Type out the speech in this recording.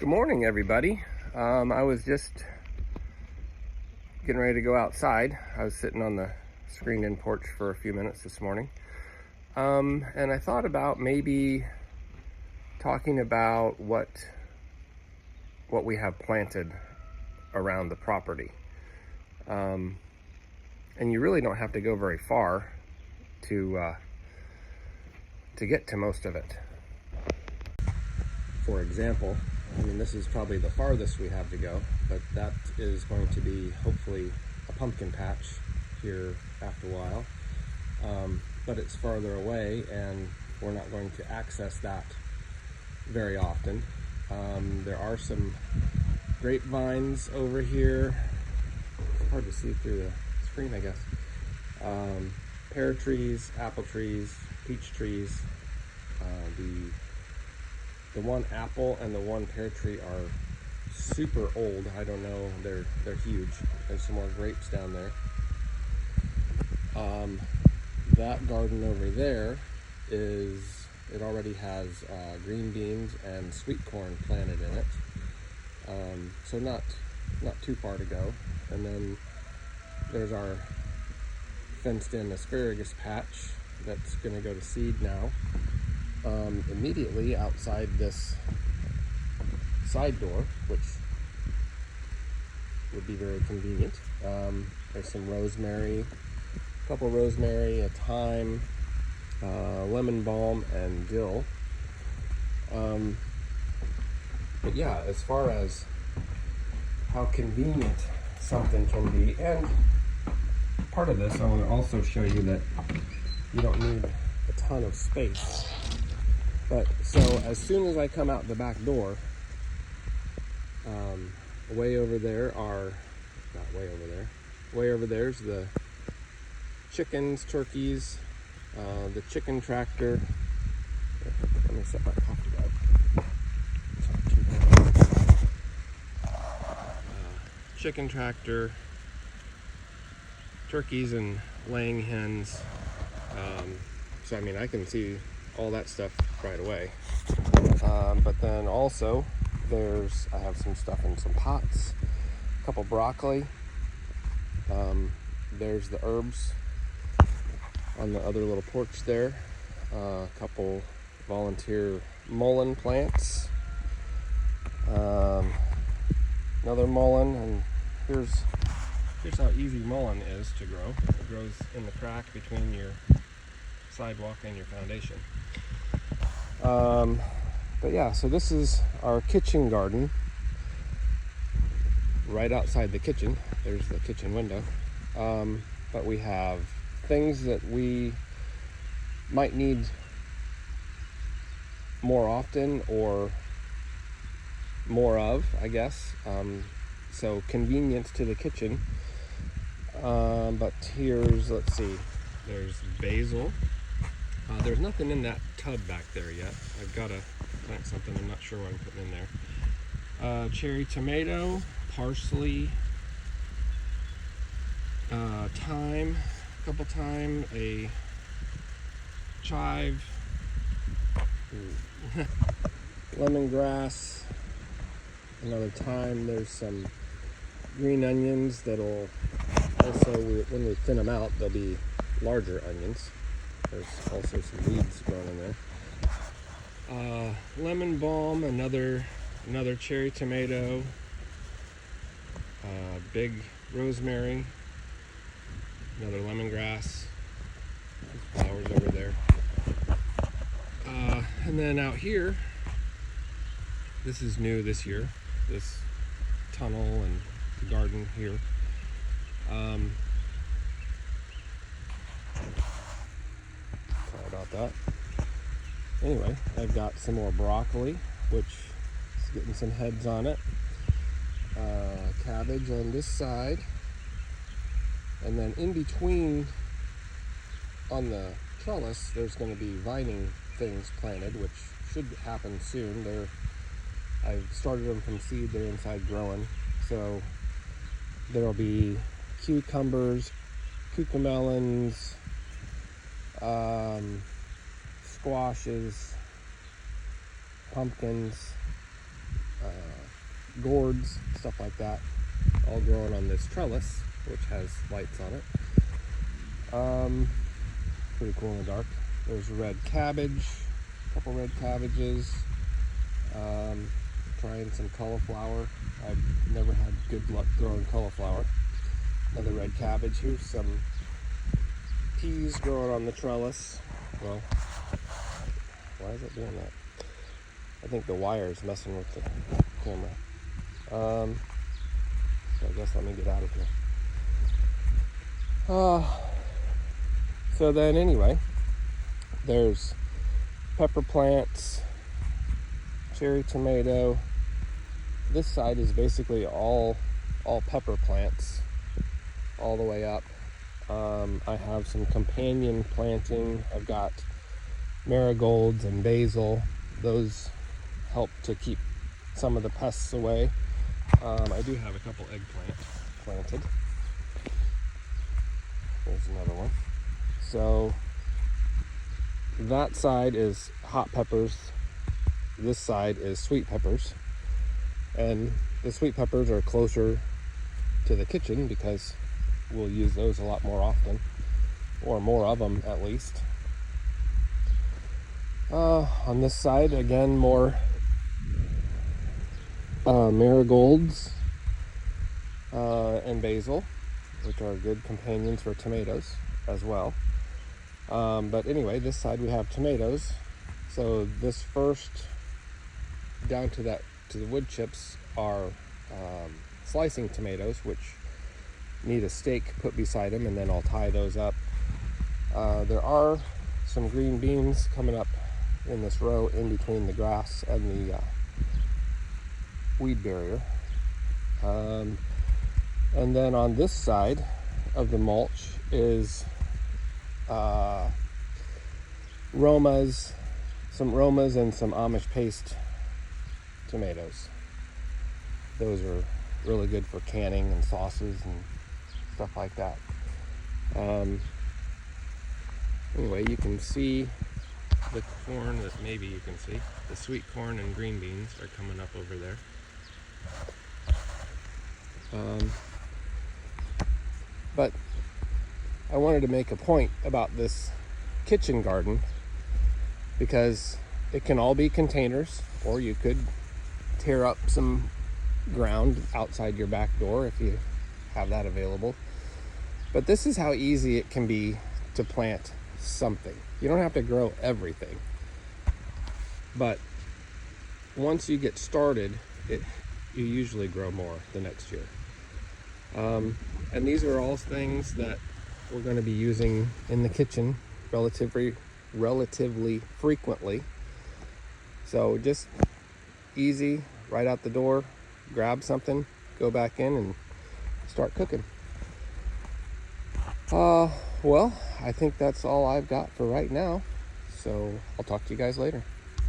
Good morning, everybody. I was just getting ready to go outside. I was sitting on the screened-in porch for a few minutes this morning. And I thought about maybe talking about what we have planted around the property. And you really don't have to go very far to get to most of it. For example, I mean, this is probably the farthest we have to go, but that is going to be hopefully a pumpkin patch here after a while. But it's farther away and we're not going to access that very often. There are some grapevines over here. It's hard to see through the screen, I guess. Pear trees, apple trees, peach trees. The one apple and the one pear tree are super old. I don't know, they're huge. There's some more grapes down there. That garden over there it already has green beans and sweet corn planted in it. So not too far to go. And then there's our fenced in asparagus patch that's gonna go to seed now. Immediately outside this side door, which would be very convenient. There's some rosemary, a couple rosemary, a thyme, lemon balm, and dill. But yeah, as far as how convenient something can be, and part of this, I want to also show you that you don't need a ton of space. But so as soon as I come out the back door, way over there's the chickens, turkeys, the chicken tractor. Let me set my coffee down. Chicken tractor, turkeys and laying hens. So I mean, I can see all that stuff right away. But then also I have some stuff in some pots, a couple broccoli. There's the herbs on the other little porch there. A couple volunteer mullein plants. Another mullein, and here's how easy mullein is to grow. It grows in the crack between your sidewalk and your foundation. But yeah, so this is our kitchen garden. Right outside the kitchen, there's the kitchen window. But we have things that we might need more often or more of, I guess. So convenience to the kitchen. But here's, let's see, there's basil. There's nothing in that tub back there yet. I've got to plant something. I'm not sure what I'm putting in there. Cherry tomato, parsley, thyme, a couple thyme, a chive, lemongrass, another thyme. There's some green onions that'll also, when we thin them out, they'll be larger onions. There's also some weeds growing in there. Lemon balm, another cherry tomato, big rosemary, another lemongrass, flowers over there. And then out here, this is new this year, this tunnel and the garden here. Sorry about that. Anyway, I've got some more broccoli, which is getting some heads on it. Cabbage on this side. And then in between, on the trellis, there's going to be vining things planted, which should happen soon. I've started them from seed. They're inside growing. So there'll be cucumbers, cucamelons, squashes, pumpkins, gourds, stuff like that, all growing on this trellis, which has lights on it. Pretty cool in the dark. There's red cabbage, a couple red cabbages. Trying some cauliflower. I've never had good luck growing cauliflower. Another red cabbage. Here's some peas growing on the trellis. Well, why is it doing that? I think the wire is messing with the camera. So I guess let me get out of here. So then anyway, there's pepper plants, cherry tomato. This side is basically all pepper plants all the way up. I have some companion planting. I've got marigolds and basil. Those help to keep some of the pests away. I do have a couple eggplant planted. There's another one. So that side is hot peppers. This side is sweet peppers. And the sweet peppers are closer to the kitchen because we'll use those a lot more often, or more of them at least. On this side, again, more marigolds and basil, which are good companions for tomatoes as well. But anyway, this side we have tomatoes. So this first, down to the wood chips, are slicing tomatoes, which need a stake put beside them, and then I'll tie those up. There are some green beans coming up in this row in between the grass and the weed barrier. And then on this side of the mulch is Romas, some Romas and some Amish paste tomatoes. Those are really good for canning and sauces and stuff like that. Anyway, you can see the corn, that maybe you can see. The sweet corn and green beans are coming up over there. But I wanted to make a point about this kitchen garden because it can all be containers, or you could tear up some ground outside your back door if you have that available. But this is how easy it can be to plant something. You don't have to grow everything, but once you get started, you usually grow more the next year. And these are all things that we're going to be using in the kitchen relatively frequently. So just easy, right out the door, grab something, go back in and start cooking. Well, I think that's all I've got for right now. So I'll talk to you guys later.